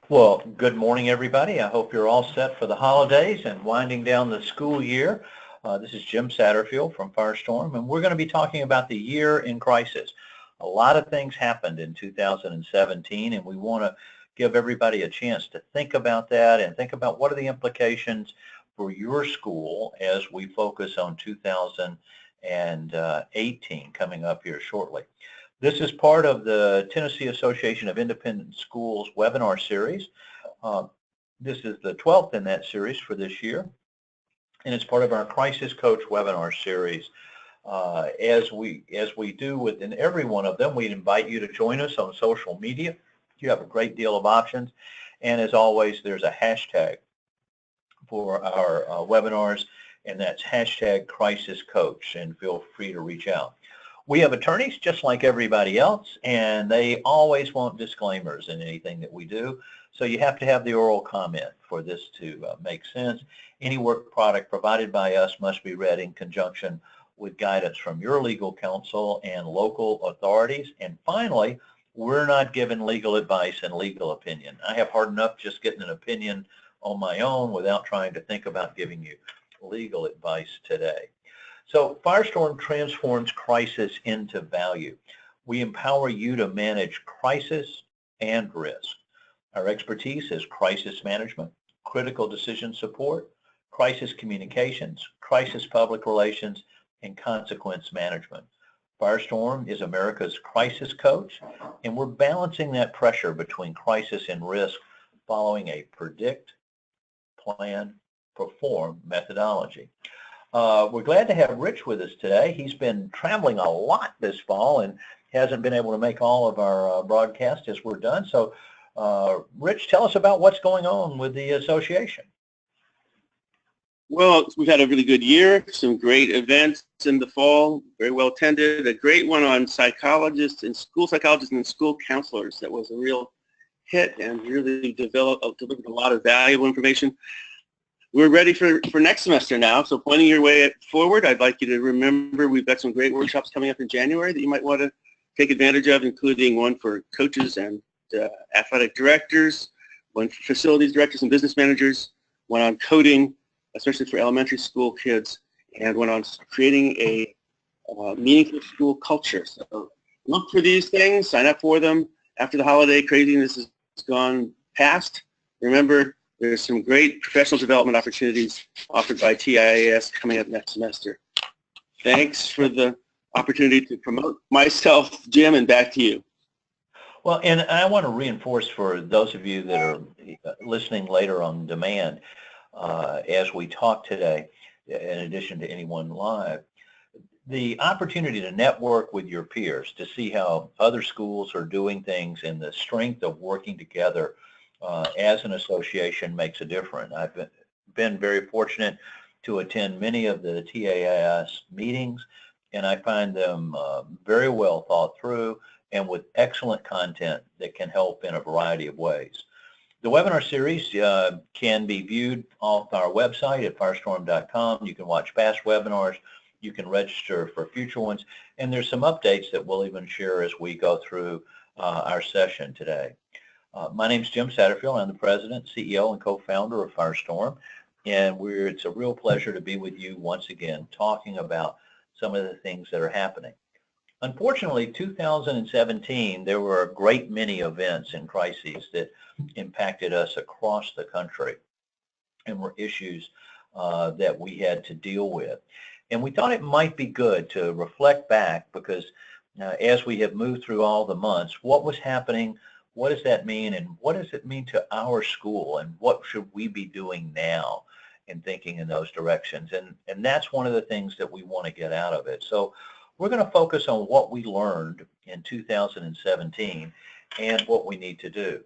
Well, good morning, everybody. I hope you're all set for the holidays and winding down the school year. This is Jim Satterfield from Firestorm, and we're going to be talking about the year in crisis. A lot of things happened in 2017, and we want to give everybody a chance to think about that and think about what are the implications for your school as we focus on 2018 coming up here shortly. This is part of the Tennessee Association of Independent Schools webinar series. This is the 12th in that series for this year, and it's part of our Crisis Coach webinar series. As we do within every one of them, we invite you to join us on social media. You have a great deal of options, and as always, there's a hashtag for our webinars, and that's hashtag Crisis Coach, and feel free to reach out. We have attorneys just like everybody else, and they always want disclaimers in anything that we do. So you have to have the oral comment for this to make sense. Any work product provided by us must be read in conjunction with guidance from your legal counsel and local authorities. And finally, we're not giving legal advice and legal opinion. I have hard enough just getting an opinion on my own without trying to think about giving you legal advice today. So Firestorm transforms crisis into value. We empower you to manage crisis and risk. Our expertise is crisis management, critical decision support, crisis communications, crisis public relations, and consequence management. Firestorm is America's crisis coach, and we're balancing that pressure between crisis and risk following a predict, plan, perform methodology. We're glad to have Rich with us today. He's been traveling a lot this fall and hasn't been able to make all of our broadcasts as we're done. So, Rich, tell us about what's going on with the association. Well, we've had a really good year, some great events in the fall, very well attended, a great one on psychologists and school counselors. That was a real hit and really delivered a lot of valuable information. We're ready for next semester now, so pointing your way forward, I'd like you to remember we've got some great workshops coming up in January that you might want to take advantage of, including one for coaches and athletic directors, one for facilities directors and business managers, one on coding, especially for elementary school kids, and one on creating a meaningful school culture. So look for these things, sign up for them. After the holiday craziness has gone past, remember, there's some great professional development opportunities offered by TAIS coming up next semester. Thanks for the opportunity to promote myself, Jim, and back to you. Well, and I want to reinforce for those of you that are listening later on demand as we talk today, in addition to anyone live, the opportunity to network with your peers to see how other schools are doing things and the strength of working together as an association makes a difference. I've been very fortunate to attend many of the TAIS meetings, and I find them very well thought through and with excellent content that can help in a variety of ways. The webinar series can be viewed off our website at firestorm.com. You can watch past webinars. You can register for future ones, and there's some updates that we'll even share as we go through our session today. My name is Jim Satterfield. I'm the president, CEO, and co-founder of Firestorm, and it's a real pleasure to be with you once again talking about some of the things that are happening. Unfortunately, 2017, there were a great many events and crises that impacted us across the country and were issues that we had to deal with. And we thought it might be good to reflect back because as we have moved through all the months, what was happening, what does that mean, and what does it mean to our school, and what should we be doing now in thinking in those directions? And that's one of the things that we want to get out of it. So we're going to focus on what we learned in 2017 and what we need to do.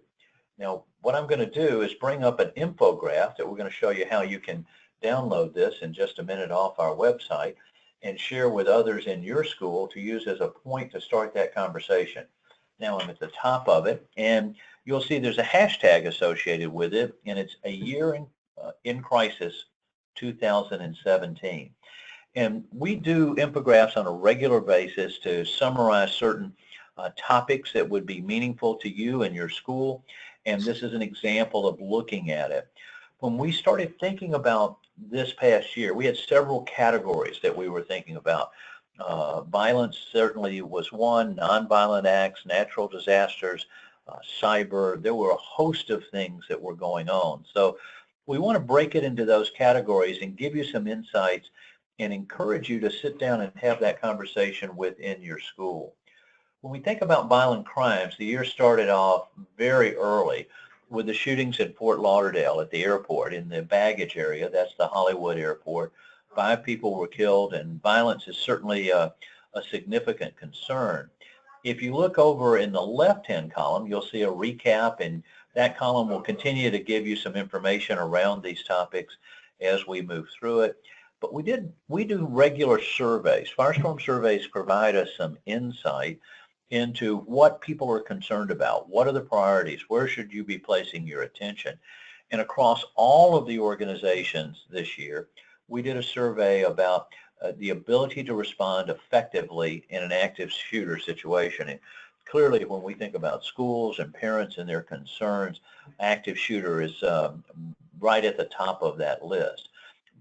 Now, what I'm going to do is bring up an infographic that we're going to show you how you can download this in just a minute off our website and share with others in your school to use as a point to start that conversation. Now I'm at the top of it, and you'll see there's a hashtag associated with it, and it's a year in crisis 2017. And we do infographics on a regular basis to summarize certain topics that would be meaningful to you and your school. And this is an example of looking at it. When we started thinking about this past year, we had several categories that we were thinking about. Violence certainly was one, nonviolent acts, natural disasters, cyber. There were a host of things that were going on. So we want to break it into those categories and give you some insights and encourage you to sit down and have that conversation within your school. When we think about violent crimes, the year started off very early with the shootings at Fort Lauderdale at the airport in the baggage area. That's the Hollywood airport. 5 people were killed, and violence is certainly a significant concern. If you look over in the left-hand column, you'll see a recap, and that column will continue to give you some information around these topics as we move through it. But we do regular surveys. Firestorm surveys provide us some insight into what people are concerned about. What are the priorities? Where should you be placing your attention? And across all of the organizations this year, we did a survey about the ability to respond effectively in an active shooter situation. And clearly, when we think about schools and parents and their concerns, active shooter is right at the top of that list.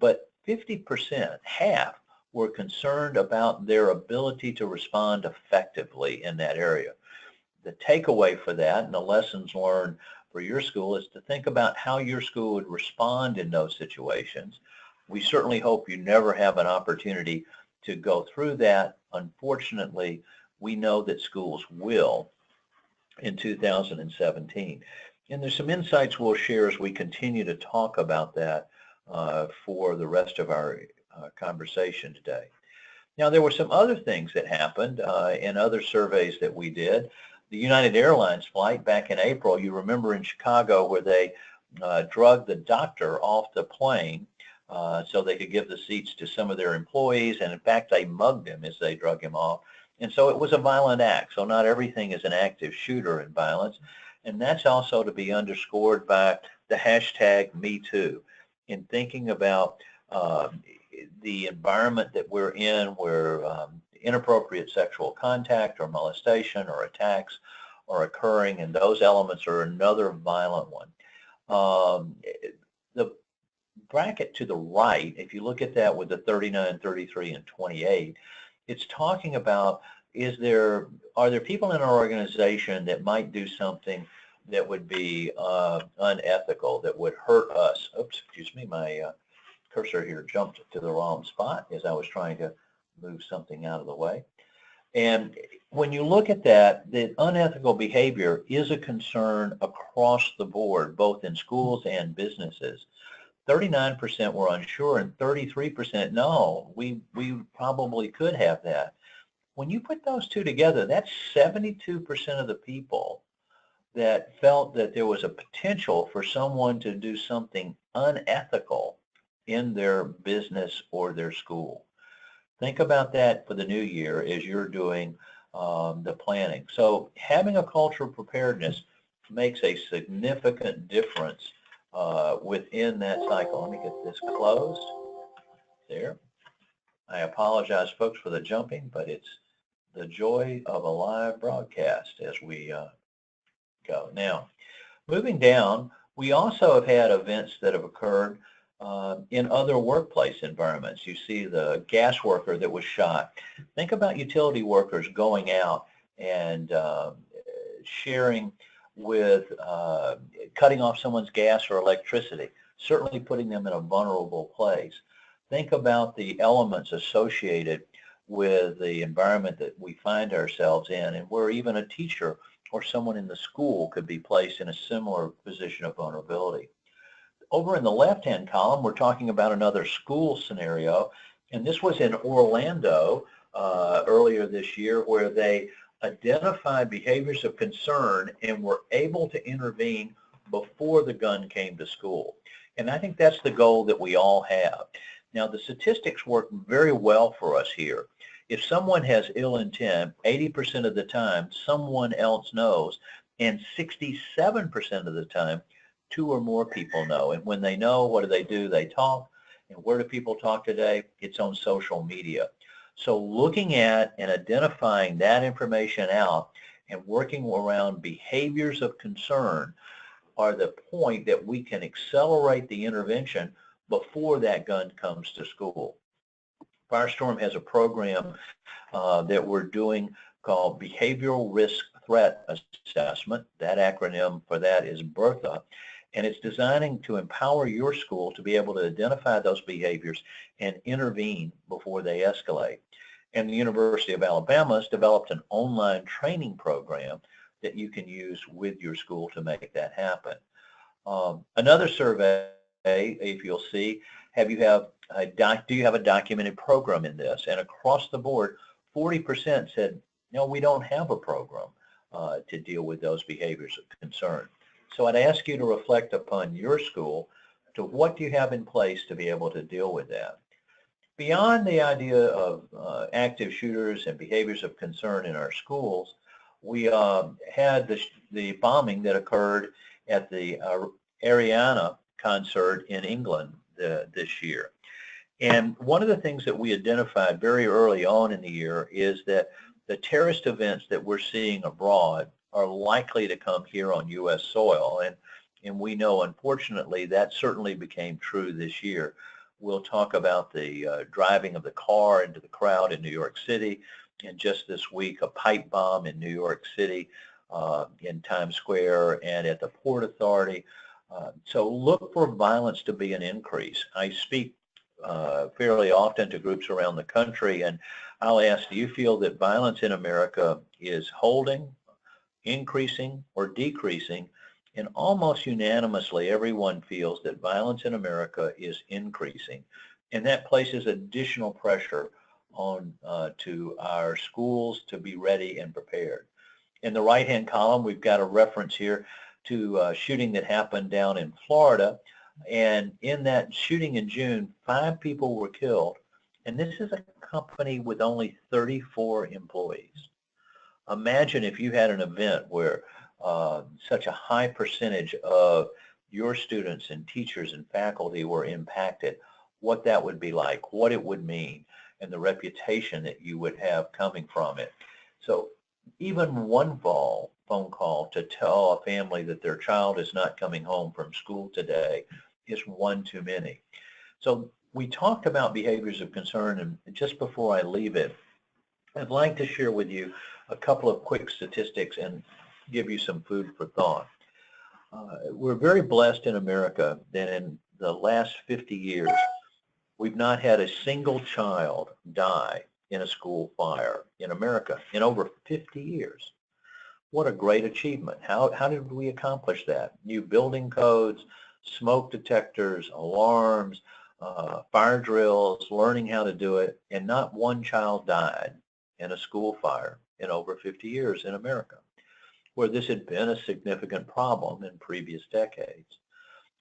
But 50%, half, were concerned about their ability to respond effectively in that area. The takeaway for that and the lessons learned for your school is to think about how your school would respond in those situations. We certainly hope you never have an opportunity to go through that. Unfortunately, we know that schools will in 2017. And there's some insights we'll share as we continue to talk about that for the rest of our conversation today. Now, there were some other things that happened in other surveys that we did. The United Airlines flight back in April, you remember in Chicago, where they drugged the doctor off the plane so they could give the seats to some of their employees, and in fact they mugged him as they drug him off. And so it was a violent act. So not everything is an active shooter in violence. And that's also to be underscored by the hashtag #MeToo in thinking about the environment that we're in, where inappropriate sexual contact or molestation or attacks are occurring, and those elements are another violent one. The bracket to the right, if you look at that with the 39, 33, and 28, it's talking about are there people in our organization that might do something that would be unethical, that would hurt us. Oops, excuse me, my cursor here jumped to the wrong spot as I was trying to move something out of the way. And when you look at that, the unethical behavior is a concern across the board, both in schools and businesses. 39% were unsure and 33% no, we probably could have that. When you put those two together, that's 72% of the people that felt that there was a potential for someone to do something unethical in their business or their school. Think about that for the new year as you're doing the planning. So having a culture of preparedness makes a significant difference within that cycle. Let me get this closed. There. I apologize, folks, for the jumping, but it's the joy of a live broadcast as we go. Now, moving down, we also have had events that have occurred in other workplace environments. You see the gas worker that was shot. Think about utility workers going out and sharing with cutting off someone's gas or electricity, certainly putting them in a vulnerable place. Think about the elements associated with the environment that we find ourselves in, and where even a teacher or someone in the school could be placed in a similar position of vulnerability. Over in the left-hand column, we're talking about another school scenario, and this was in Orlando earlier this year, where they identified behaviors of concern and were able to intervene before the gun came to school. And I think that's the goal that we all have. Now, the statistics work very well for us here. If someone has ill intent, 80% of the time, someone else knows, and 67% of the time, 2 or more people know. And when they know, what do? They talk. And where do people talk today? It's on social media. So looking at and identifying that information out and working around behaviors of concern are the point that we can accelerate the intervention before that gun comes to school. Firestorm has a program that we're doing called Behavioral Risk Threat Assessment. That acronym for that is BRTHA, and it's designing to empower your school to be able to identify those behaviors and intervene before they escalate. And the University of Alabama has developed an online training program that you can use with your school to make that happen. Another survey, if you'll see, do you have a documented program in this? And across the board, 40% said, no, we don't have a program to deal with those behaviors of concern. So I'd ask you to reflect upon your school to what do you have in place to be able to deal with that. Beyond the idea of active shooters and behaviors of concern in our schools, we had the bombing that occurred at the Ariana concert in England this year. And one of the things that we identified very early on in the year is that the terrorist events that we're seeing abroad are likely to come here on U.S. soil. And we know, unfortunately, that certainly became true this year. We'll talk about the driving of the car into the crowd in New York City. And just this week, a pipe bomb in New York City, in Times Square and at the Port Authority. So look for violence to be an increase. I speak fairly often to groups around the country, and I'll ask, do you feel that violence in America is holding, increasing, or decreasing? And almost unanimously, everyone feels that violence in America is increasing. And that places additional pressure on to our schools to be ready and prepared. In the right-hand column, we've got a reference here to a shooting that happened down in Florida. And in that shooting in June, 5 people were killed. And this is a company with only 34 employees. Imagine if you had an event where such a high percentage of your students and teachers and faculty were impacted, what that would be like, what it would mean, and the reputation that you would have coming from it. So even one phone call to tell a family that their child is not coming home from school today is one too many. So we talked about behaviors of concern, and just before I leave it, I'd like to share with you a couple of quick statistics and give you some food for thought. We're very blessed in America that in the last 50 years, we've not had a single child die in a school fire in America in over 50 years. What a great achievement. How did we accomplish that? New building codes, smoke detectors, alarms, fire drills, learning how to do it, and not one child died in a school fire in over 50 years in America, where this had been a significant problem in previous decades.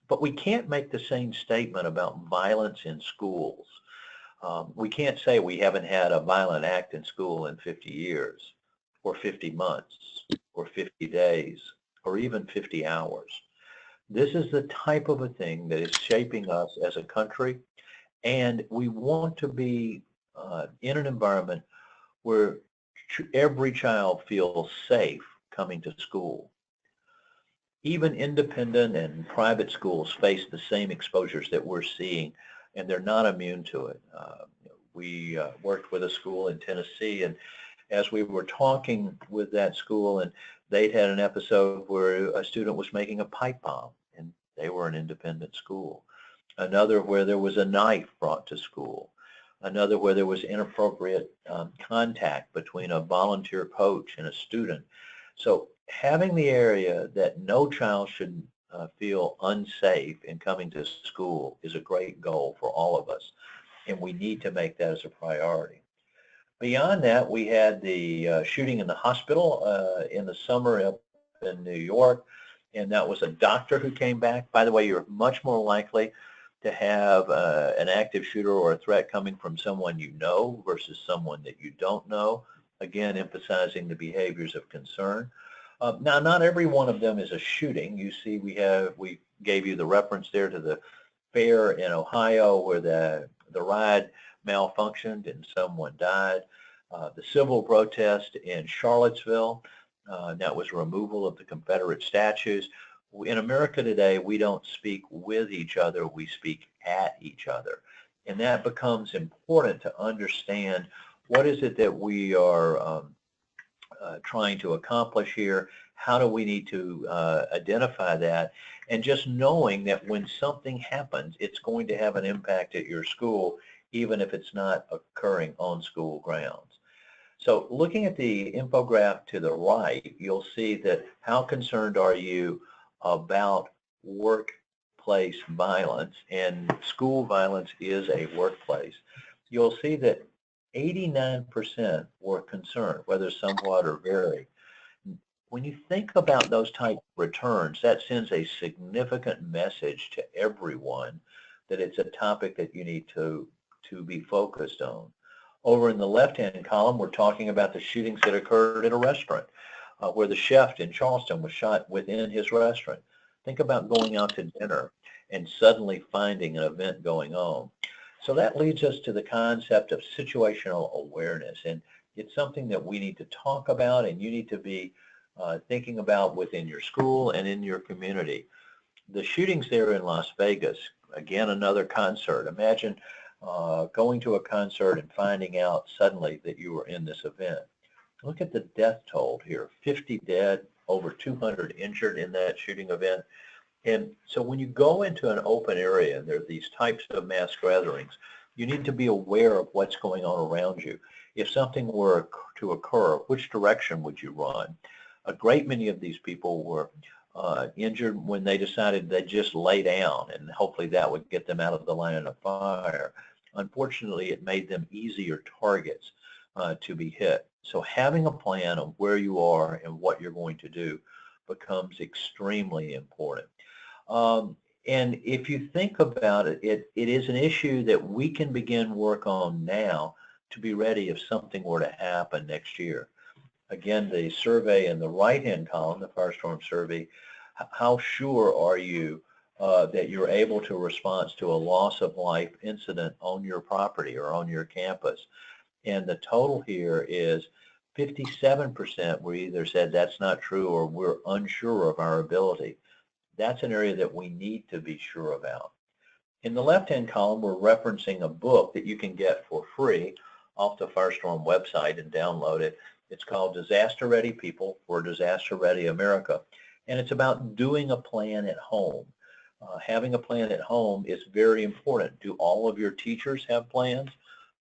But we can't make the same statement about violence in schools. We can't say we haven't had a violent act in school in 50 years, or 50 months, or 50 days, or even 50 hours. This is the type of a thing that is shaping us as a country, and we want to be in an environment where every child feels safe coming to school. Even independent and private schools face the same exposures that we're seeing, and they're not immune to it. We worked with a school in Tennessee, and as we were talking with that school, and they'd had an episode where a student was making a pipe bomb, and they were an independent school. Another where there was a knife brought to school. Another where there was inappropriate contact between a volunteer coach and a student. So having the area that no child should feel unsafe in coming to school is a great goal for all of us, and we need to make that as a priority. Beyond that, we had the shooting in the hospital in the summer up in New York, and that was a doctor who came back. By the way, you're much more likely to have an active shooter or a threat coming from someone you know versus someone that you don't know, again, emphasizing the behaviors of concern. Now, not every one of them is a shooting. You see, we gave you the reference there to the fair in Ohio where the ride malfunctioned and someone died. The civil protest in Charlottesville, that was removal of the Confederate statues. In America today, we don't speak with each other, we speak at each other. And that becomes important to understand what is it that we are trying to accomplish here, how do we need to identify that, and just knowing that when something happens, it's going to have an impact at your school, even if it's not occurring on school grounds. So looking at the infographic to the right, you'll see that how concerned are you about workplace violence, and school violence is a workplace. You'll see that 89% were concerned, whether somewhat or very. When you think about those type of returns, that sends a significant message to everyone that it's a topic that you need to be focused on. Over in the left-hand column, we're talking about the shootings that occurred at a restaurant where the chef in Charleston was shot within his restaurant. Think about going out to dinner and suddenly finding an event going on. So that leads us to the concept of situational awareness, and it's something that we need to talk about and you need to be thinking about within your school and in your community. The shootings there in Las Vegas, again, another concert. Imagine going to a concert and finding out suddenly that you were in this event. Look at the death toll here, 50 dead, over 200 injured in that shooting event. And so when you go into an open area and there are these types of mass gatherings, you need to be aware of what's going on around you. If something were to occur, which direction would you run? A great many of these people were injured when they decided they'd just lay down, and hopefully that would get them out of the line of fire. Unfortunately, it made them easier targets to be hit. So having a plan of where you are and what you're going to do becomes extremely important. And if you think about it, it is an issue that we can begin work on now to be ready if something were to happen next year. Again, the survey in the right-hand column, the Firestorm survey, how sure are you that you're able to respond to a loss of life incident on your property or on your campus? And the total here is 57% we either said that's not true or we're unsure of our ability. That's an area that we need to be sure about. In the left-hand column, we're referencing a book that you can get for free off the Firestorm website and download it. It's called Disaster Ready People for Disaster Ready America, and it's about doing a plan at home. Having a plan at home is very important. Do all of your teachers have plans?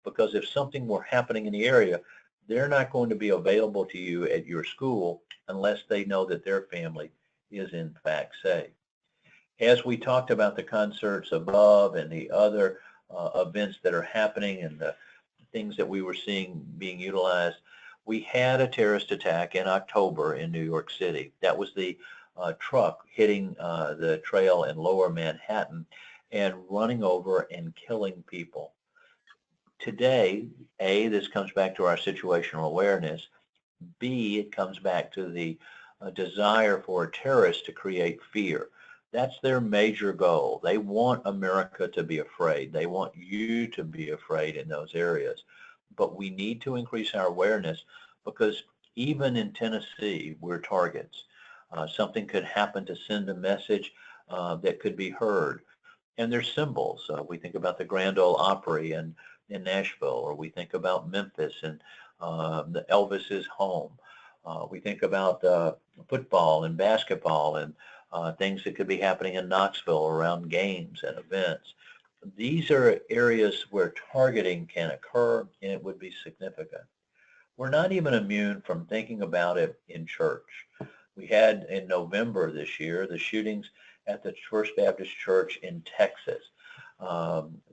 Because if something were happening in the area, they're not going to be available to you at your school unless they know that their family is in fact safe. As we talked about the concerts above and the other events that are happening and the things that we were seeing being utilized, we had a terrorist attack in October in New York City. That was the truck hitting the trail in Lower Manhattan and running over and killing people. Today, A, this comes back to our situational awareness. B, it comes back to the desire for terrorists to create fear. That's their major goal. They want America to be afraid. They want you to be afraid in those areas. But we need to increase our awareness because even in Tennessee, we're targets. Something could happen to send a message that could be heard. And there's symbols. We think about the Grand Ole Opry in Nashville, or we think about Memphis and the Elvis's home. We think about football and basketball and things that could be happening in Knoxville around games and events. These are areas where targeting can occur, and it would be significant. We're not even immune from thinking about it in church. We had in November this year the shootings at the First Baptist Church in Texas.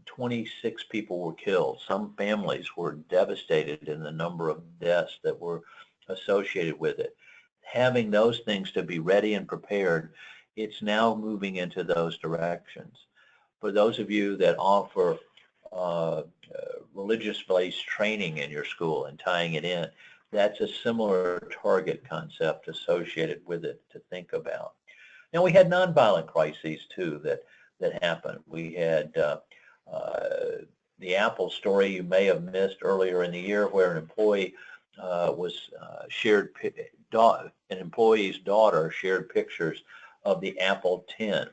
26 people were killed. Some families were devastated in the number of deaths that were associated with it. Having those things to be ready and prepared, it's now moving into those directions. For those of you that offer religious-based training in your school and tying it in, that's a similar target concept associated with it to think about. Now, we had nonviolent crises too that happened. We had the Apple story you may have missed earlier in the year, where an employee an employee's daughter shared pictures of the Apple 10.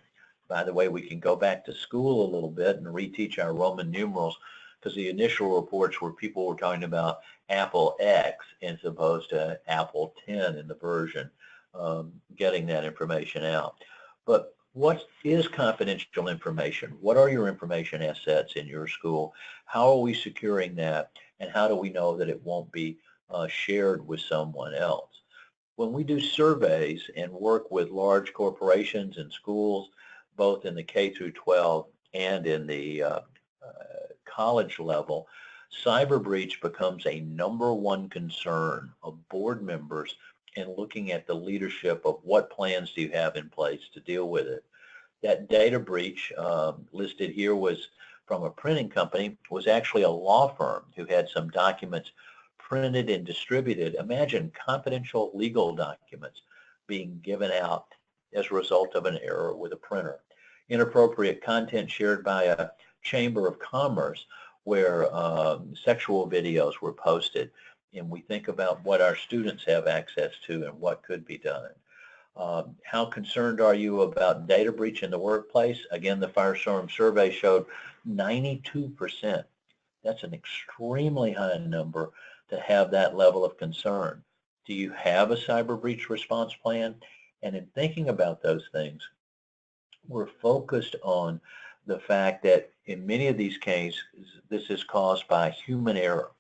By the way, we can go back to school a little bit and reteach our Roman numerals, because the initial reports were people were talking about Apple X as opposed to Apple 10 in the version, getting that information out. But what is confidential information? What are your information assets in your school? How are we securing that? And how do we know that it won't be shared with someone else? When we do surveys and work with large corporations and schools, both in the K through 12 and in the college level, cyber breach becomes a #1 concern of board members in looking at the leadership of what plans do you have in place to deal with it. That data breach listed here was from a printing company, was actually a law firm who had some documents printed and distributed. Imagine confidential legal documents being given out as a result of an error with a printer. Inappropriate content shared by a chamber of commerce where sexual videos were posted, and we think about what our students have access to and what could be done. How concerned are you about data breach in the workplace? Again, the Firestorm survey showed 92%. That's an extremely high number to have that level of concern. Do you have a cyber breach response plan? And in thinking about those things, we're focused on the fact that in many of these cases, this is caused by human error,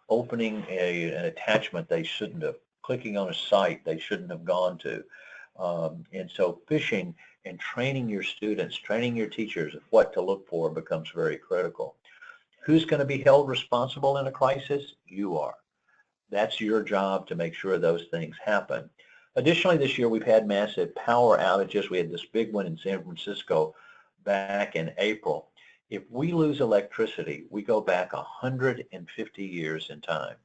opening an attachment they shouldn't have, clicking on a site they shouldn't have gone to. And so phishing and training your students, training your teachers of what to look for becomes very critical. Who's going to be held responsible in a crisis? You are. That's your job to make sure those things happen. Additionally, this year we've had massive power outages. We had this big one in San Francisco back in April. If we lose electricity, we go back 150 years in time.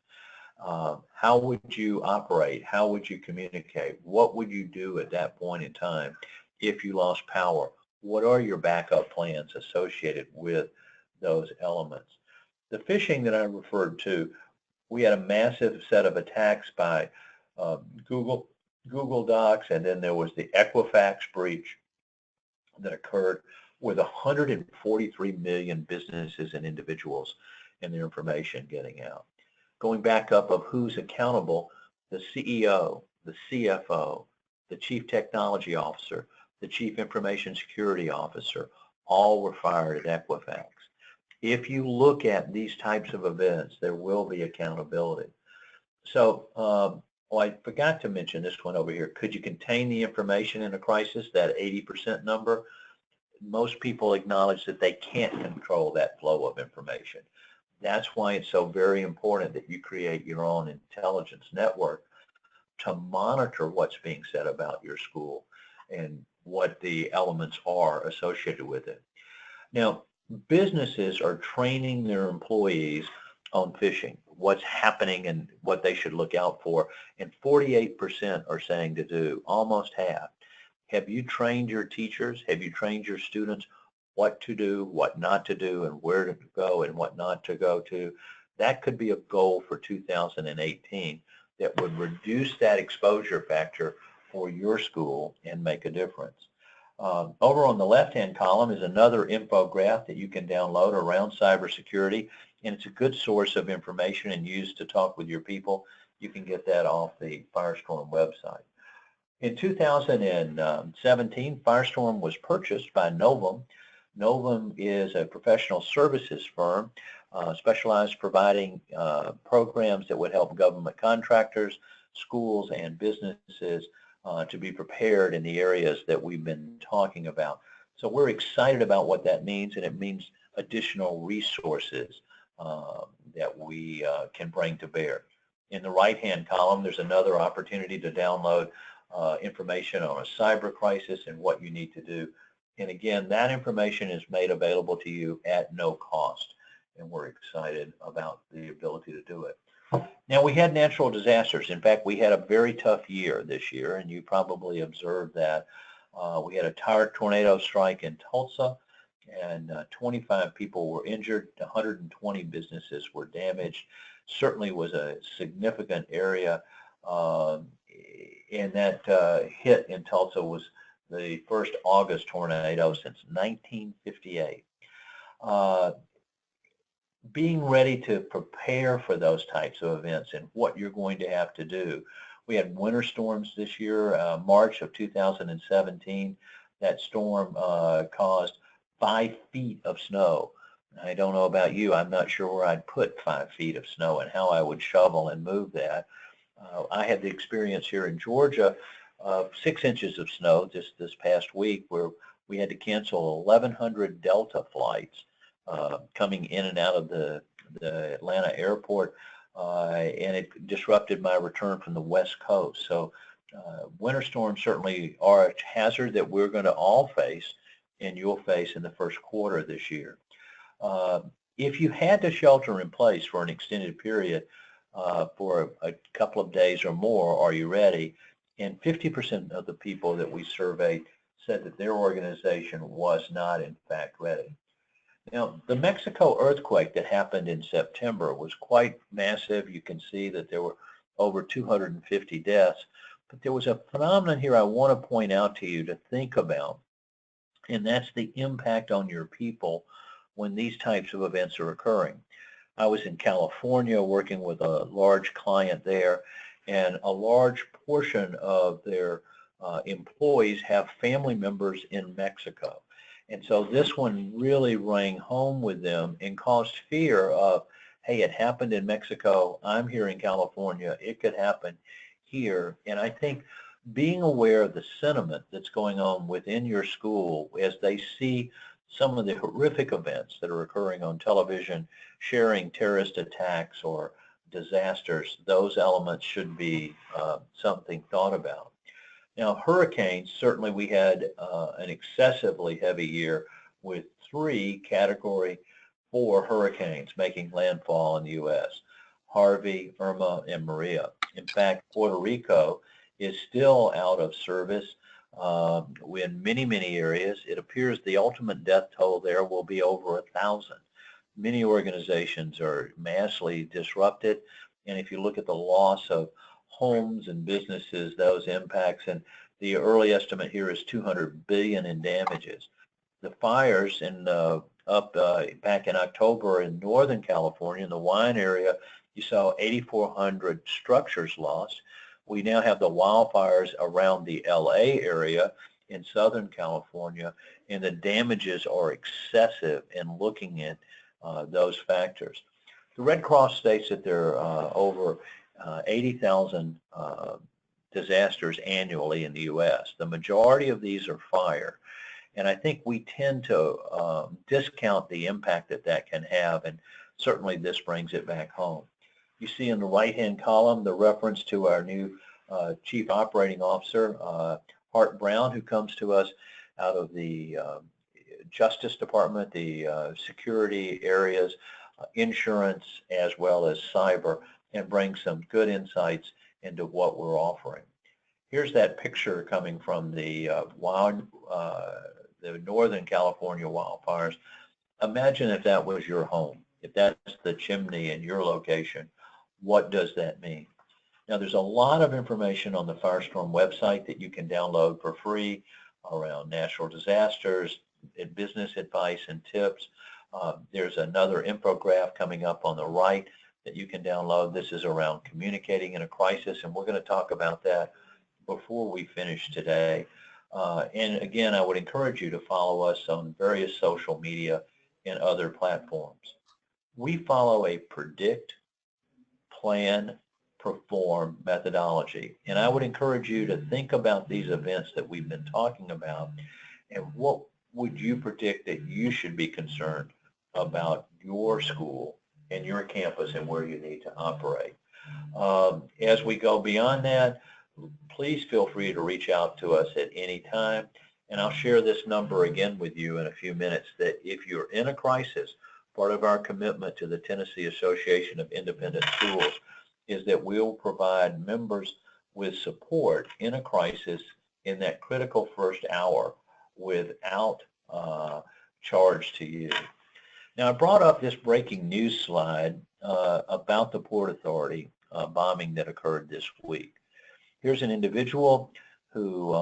How would you operate? How would you communicate? What would you do at that point in time if you lost power? What are your backup plans associated with those elements? The phishing that I referred to, we had a massive set of attacks by Google Docs, and then there was the Equifax breach that occurred with 143 million businesses and individuals and their information getting out. Going back up of who's accountable, the CEO, the CFO, the Chief Technology Officer, the Chief Information Security Officer, all were fired at Equifax. If you look at these types of events, there will be accountability. So, I forgot to mention this one over here. Could you contain the information in a crisis, that 80% number? Most people acknowledge that they can't control that flow of information. That's why it's so very important that you create your own intelligence network to monitor what's being said about your school and what the elements are associated with it. Now, businesses are training their employees on phishing, what's happening and what they should look out for, and 48% are saying to do, almost half. Have you trained your teachers? Have you trained your students what to do, what not to do, and where to go and what not to go to? That could be a goal for 2018 that would reduce that exposure factor for your school and make a difference. Over on the left-hand column is another infographic that you can download around cybersecurity, and it's a good source of information and use to talk with your people. You can get that off the Firestorm website. In 2017, Firestorm was purchased by Novum. Novum is a professional services firm specialized providing programs that would help government contractors, schools, and businesses to be prepared in the areas that we've been talking about. So we're excited about what that means, and it means additional resources that we can bring to bear. In the right-hand column, there's another opportunity to download information on a cyber crisis and what you need to do. And again, that information is made available to you at no cost, and we're excited about the ability to do it. Now, we had natural disasters. In fact, we had a very tough year this year, and you probably observed that. We had a tornado strike in Tulsa, and 25 people were injured. 120 businesses were damaged. Certainly was a significant area, and that hit in Tulsa was the first August tornado since 1958. Being ready to prepare for those types of events and what you're going to have to do. We had winter storms this year, March of 2017. That storm caused 5 feet of snow. I don't know about you. I'm not sure where I'd put 5 feet of snow and how I would shovel and move that. I had the experience here in Georgia of 6 inches of snow just this past week, where we had to cancel 1,100 Delta flights coming in and out of the Atlanta airport, and it disrupted my return from the West Coast. So winter storms certainly are a hazard that we're going to all face, and you'll face in the first quarter of this year. If you had to shelter in place for an extended period for a couple of days or more, are you ready? And 50% of the people that we surveyed said that their organization was not, in fact, ready. Now, the Mexico earthquake that happened in September was quite massive. You can see that there were over 250 deaths. But there was a phenomenon here I want to point out to you to think about, and that's the impact on your people when these types of events are occurring. I was in California working with a large client there, and a large portion of their employees have family members in Mexico. And so this one really rang home with them and caused fear of, hey, it happened in Mexico. I'm here in California. It could happen here. And I think being aware of the sentiment that's going on within your school as they see some of the horrific events that are occurring on television, sharing terrorist attacks or disasters, those elements should be something thought about. Now, hurricanes, certainly we had an excessively heavy year with 3 Category 4 hurricanes making landfall in the U.S. Harvey, Irma, and Maria. In fact, Puerto Rico is still out of service in many, many areas. It appears the ultimate death toll there will be over 1,000. Many organizations are massively disrupted, and if you look at the loss of homes and businesses, those impacts, and the early estimate here is $200 billion in damages. The fires back in October in Northern California, in the wine area, you saw 8,400 structures lost. We now have the wildfires around the LA area in Southern California, and the damages are excessive in looking at those factors. The Red Cross states that there are over 80,000 disasters annually in the U.S. The majority of these are fire, and I think we tend to discount the impact that that can have, and certainly this brings it back home. You see in the right-hand column the reference to our new Chief Operating Officer, Hart Brown, who comes to us out of the Justice Department, the security areas, insurance, as well as cyber, and bring some good insights into what we're offering. Here's that picture coming from the Northern California wildfires. Imagine if that was your home, if that's the chimney in your location. What does that mean? Now, there's a lot of information on the Firestorm website that you can download for free around natural disasters, business advice and tips. There's another infographic coming up on the right that you can download. This is around communicating in a crisis, and we're going to talk about that before we finish today. And again, I would encourage you to follow us on various social media and other platforms. We follow a predict, plan, perform methodology, and I would encourage you to think about these events that we've been talking about, and what would you predict that you should be concerned about your school and your campus and where you need to operate. As we go beyond that, please feel free to reach out to us at any time, and I'll share this number again with you in a few minutes, that if you're in a crisis, part of our commitment to the Tennessee Association of Independent Schools is that we'll provide members with support in a crisis in that critical first hour without charge to you. Now, I brought up this breaking news slide about the Port Authority bombing that occurred this week. Here's an individual who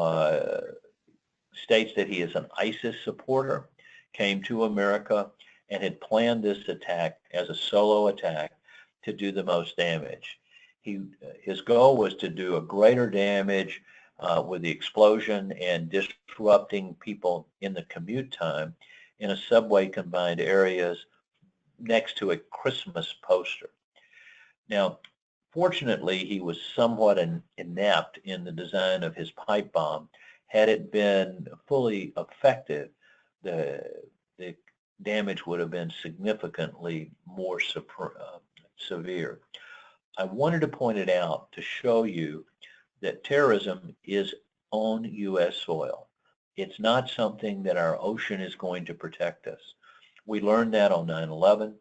states that he is an ISIS supporter, came to America, and had planned this attack as a solo attack to do the most damage. His goal was to do a greater damage with the explosion and disrupting people in the commute time in a subway combined areas next to a Christmas poster. Now, fortunately, he was somewhat inept in the design of his pipe bomb. Had it been fully effective, the damage would have been significantly more severe. I wanted to point it out to show you that terrorism is on U.S. soil. It's not something that our ocean is going to protect us. We learned that on 9/11,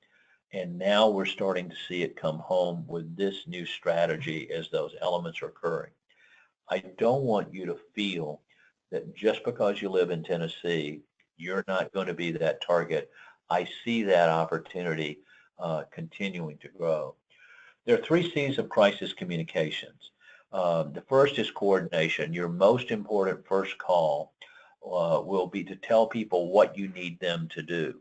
and now we're starting to see it come home with this new strategy as those elements are occurring. I don't want you to feel that just because you live in Tennessee, you're not going to be that target. I see that opportunity continuing to grow. There are 3 C's of crisis communications. The first is coordination. Your most important first call will be to tell people what you need them to do.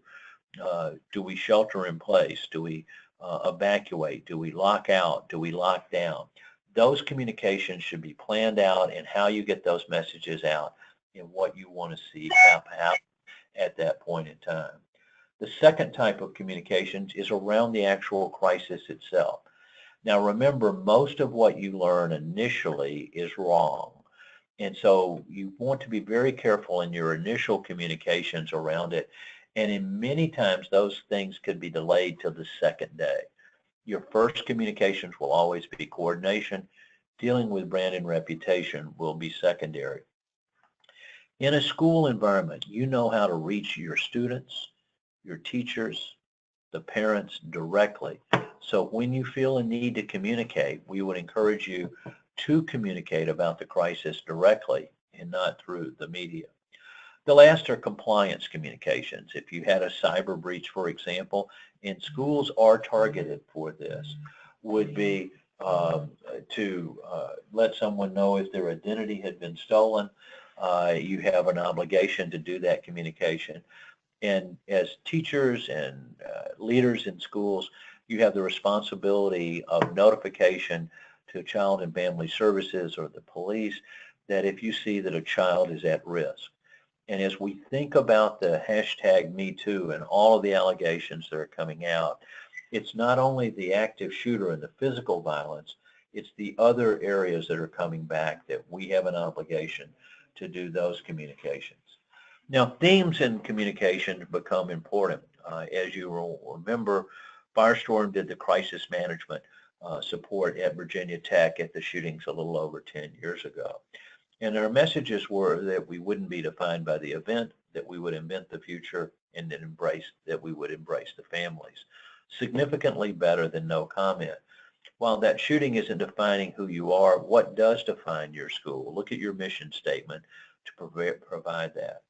Do we shelter in place? Do we evacuate? Do we lock out? Do we lock down? Those communications should be planned out, and how you get those messages out and what you want to see happen at that point in time. The second type of communications is around the actual crisis itself. Now remember, most of what you learn initially is wrong. And so you want to be very careful in your initial communications around it. And in many times, those things could be delayed till the second day. Your first communications will always be coordination. Dealing with brand and reputation will be secondary. In a school environment, you know how to reach your students, your teachers, the parents directly. So when you feel a need to communicate, we would encourage you to communicate about the crisis directly and not through the media. The last are compliance communications. If you had a cyber breach, for example, and schools are targeted for this, would be to let someone know if their identity had been stolen. You have an obligation to do that communication. And as teachers and leaders in schools, you have the responsibility of notification to Child and Family Services or the police that if you see that a child is at risk. And as we think about the hashtag #MeToo and all of the allegations that are coming out, it's not only the active shooter and the physical violence, it's the other areas that are coming back that we have an obligation to do those communications. Now, themes in communication become important. As you will remember, Firestorm did the crisis management support at Virginia Tech at the shootings a little over 10 years ago. And our messages were that we wouldn't be defined by the event, that we would invent the future, and that we would embrace the families. Significantly better than no comment. While that shooting isn't defining who you are, what does define your school? Look at your mission statement to provide that.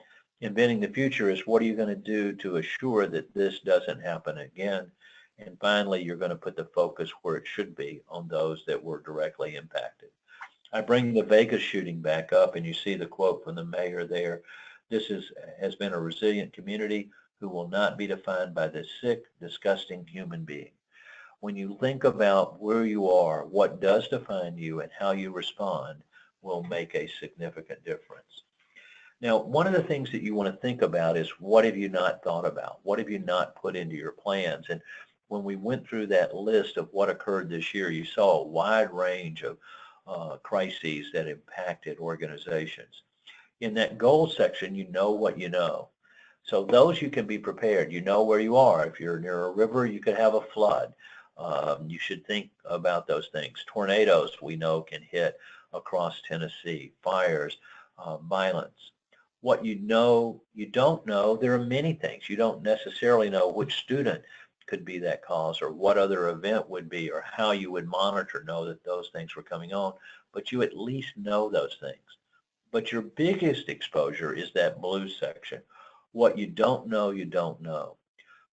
Inventing the future is what are you going to do to assure that this doesn't happen again? And finally, you're going to put the focus where it should be on those that were directly impacted. I bring the Vegas shooting back up, and you see the quote from the mayor there. This has been a resilient community who will not be defined by this sick, disgusting human being. When you think about where you are, what does define you, and how you respond will make a significant difference. Now, one of the things that you want to think about is what have you not thought about? What have you not put into your plans? And when we went through that list of what occurred this year, you saw a wide range of crises that impacted organizations. In that goals section, you know what you know. So those you can be prepared. You know where you are. If you're near a river, you could have a flood. You should think about those things. Tornadoes, we know, can hit across Tennessee. Fires, violence. What you know, you don't know, there are many things. You don't necessarily know which student could be that cause or what other event would be or how you would monitor, know that those things were coming on, but you at least know those things. But your biggest exposure is that blue section. What you don't know, you don't know.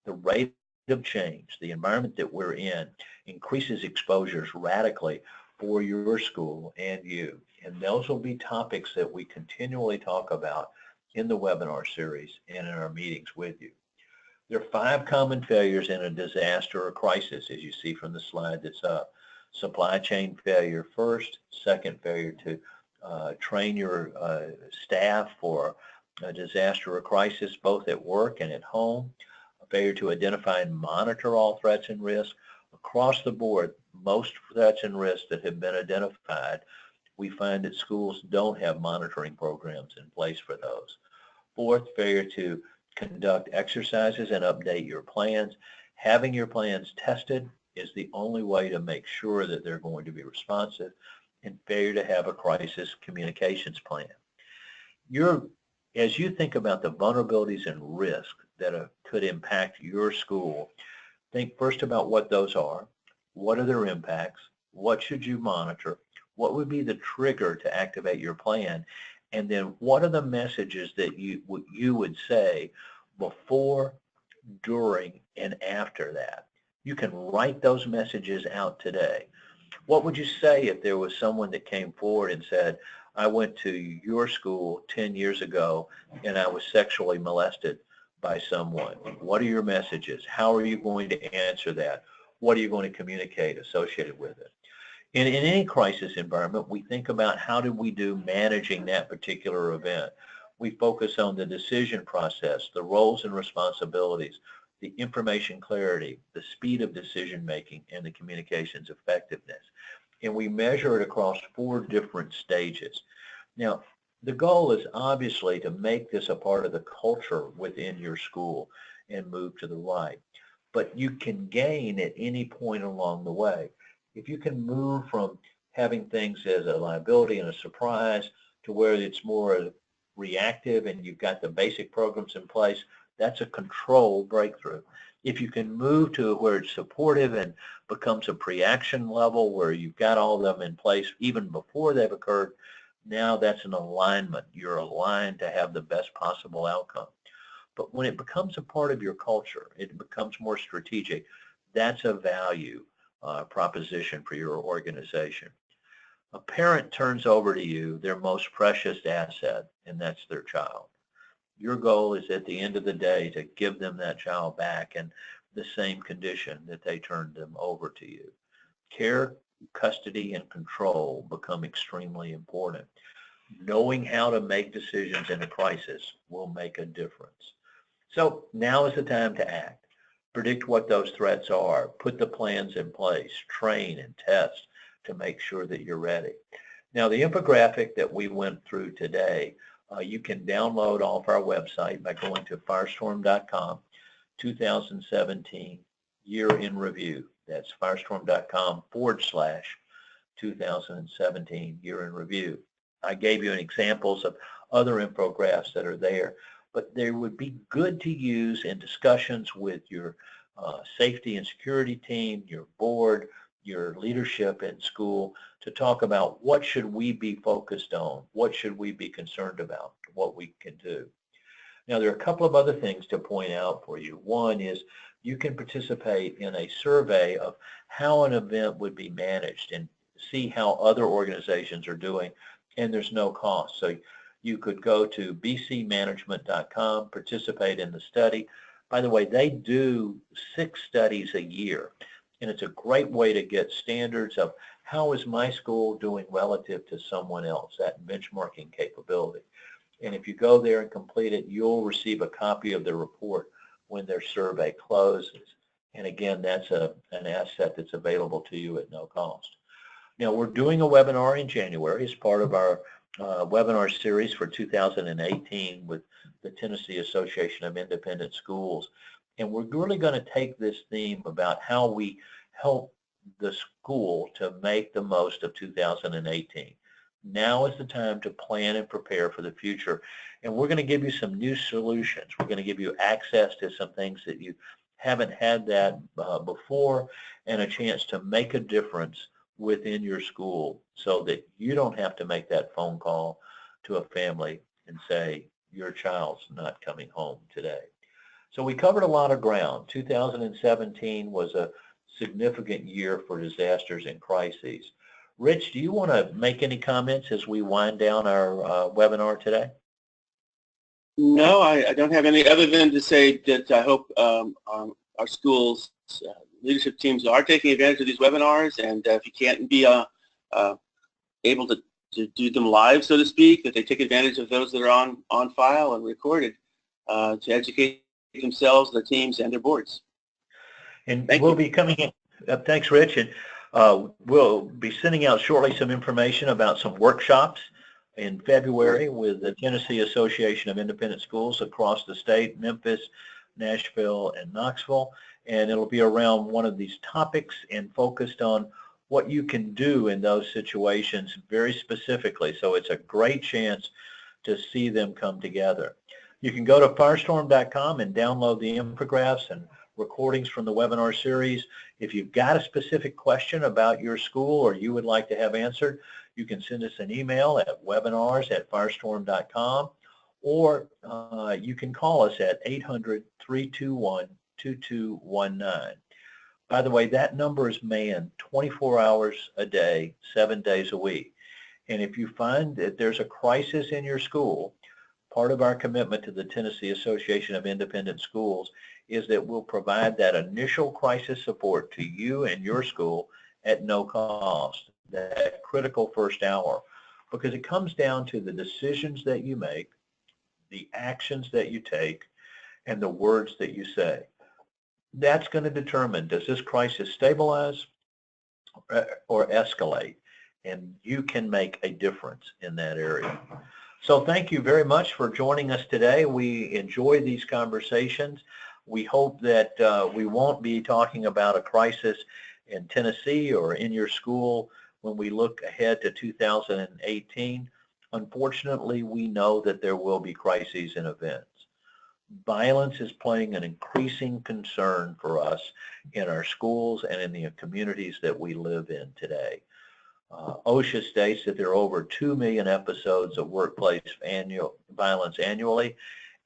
The rate of change, the environment that we're in, increases exposures radically for your school and you. And those will be topics that we continually talk about in the webinar series and in our meetings with you. There are 5 common failures in a disaster or crisis, as you see from the slide that's up. Supply chain failure first, second failure to train your staff for a disaster or crisis, both at work and at home. A failure to identify and monitor all threats and risks. Across the board, most threats and risks that have been identified, we find that schools don't have monitoring programs in place for those. Fourth, failure to conduct exercises and update your plans. Having your plans tested is the only way to make sure that they're going to be responsive, and failure to have a crisis communications plan. As you think about the vulnerabilities and risks that could impact your school, think first about what those are, what are their impacts, what should you monitor, what would be the trigger to activate your plan, and then what are the messages that you would say before, during, and after that. You can write those messages out today. What would you say if there was someone that came forward and said, I went to your school 10 years ago and I was sexually molested by someone? What are your messages? How are you going to answer that? What are you going to communicate associated with it? In any crisis environment, we think about how do we do managing that particular event. We focus on the decision process, the roles and responsibilities, the information clarity, the speed of decision making, and the communications effectiveness. And we measure it across 4 different stages. Now, the goal is obviously to make this a part of the culture within your school and move to the right. But you can gain at any point along the way. If you can move from having things as a liability and a surprise to where it's more reactive and you've got the basic programs in place, that's a control breakthrough. If you can move to where it's supportive and becomes a pre-action level where you've got all of them in place even before they've occurred, now that's an alignment. You're aligned to have the best possible outcome. But when it becomes a part of your culture, it becomes more strategic. That's a value proposition for your organization. A parent turns over to you their most precious asset, and that's their child. Your goal is at the end of the day to give them that child back in the same condition that they turned them over to you. Care, custody, and control become extremely important. Knowing how to make decisions in a crisis will make a difference. So now is the time to act. Predict what those threats are. Put the plans in place. Train and test to make sure that you're ready. Now, the infographic that we went through today, you can download off our website by going to firestorm.com, 2017 year in review. That's firestorm.com/2017 year in review. I gave you examples of other infographics that are there, but they would be good to use in discussions with your safety and security team, your board, your leadership in school, to talk about what should we be focused on, what should we be concerned about, what we can do. Now, there are a couple of other things to point out for you. One is you can participate in a survey of how an event would be managed and see how other organizations are doing, and there's no cost. So you could go to bcmanagement.com, participate in the study. By the way, they do 6 studies a year, and it's a great way to get standards of how is my school doing relative to someone else, that benchmarking capability. And if you go there and complete it, you'll receive a copy of the report when their survey closes. And again, that's an asset that's available to you at no cost. Now, we're doing a webinar in January as part of our webinar series for 2018 with the Tennessee Association of Independent Schools. And we're really going to take this theme about how we help the school to make the most of 2018. Now is the time to plan and prepare for the future. And we're going to give you some new solutions. We're going to give you access to some things that you haven't had that before, and a chance to make a difference within your school so that you don't have to make that phone call to a family and say, your child's not coming home today. So we covered a lot of ground. 2017 was a significant year for disasters and crises. Rich, do you want to make any comments as we wind down our webinar today? No, I don't have any other than to say that I hope our schools leadership teams are taking advantage of these webinars, and if you can't be able to do them live, so to speak, that they take advantage of those that are on file and recorded to educate themselves, their teams, and their boards. And Thank we'll you. be coming in. Thanks, Rich. And we'll be sending out shortly some information about some workshops in February with the Tennessee Association of Independent Schools across the state, Memphis, Nashville, and Knoxville. And it'll be around one of these topics and focused on what you can do in those situations very specifically. So it's a great chance to see them come together. You can go to firestorm.com and download the infographics and recordings from the webinar series. If you've got a specific question about your school or you would like to have answered, you can send us an email at webinars@firestorm.com, or you can call us at 800-321-2219. By the way, that number is manned 24 hours a day, 7 days a week. And if you find that there's a crisis in your school, part of our commitment to the Tennessee Association of Independent Schools is that we'll provide that initial crisis support to you and your school at no cost, that critical first hour, because it comes down to the decisions that you make, the actions that you take, and the words that you say. That's going to determine, does this crisis stabilize or escalate? And you can make a difference in that area. So thank you very much for joining us today. We enjoy these conversations. We hope that we won't be talking about a crisis in Tennessee or in your school when we look ahead to 2018. Unfortunately, we know that there will be crises and events. Violence is playing an increasing concern for us in our schools and in the communities that we live in today. OSHA states that there are over 2 million episodes of workplace violence annually,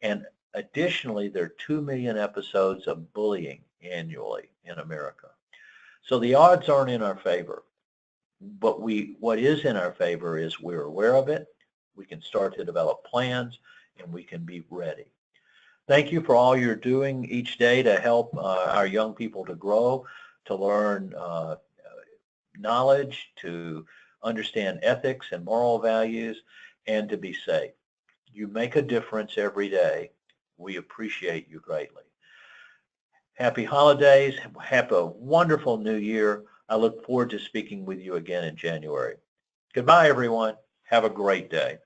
and additionally, there are 2 million episodes of bullying annually in America. So the odds aren't in our favor, but what is in our favor is we're aware of it, we can start to develop plans, and we can be ready. Thank you for all you're doing each day to help our young people to grow, to learn knowledge, to understand ethics and moral values, and to be safe. You make a difference every day. We appreciate you greatly. Happy holidays. Have a wonderful new year. I look forward to speaking with you again in January. Goodbye, everyone. Have a great day.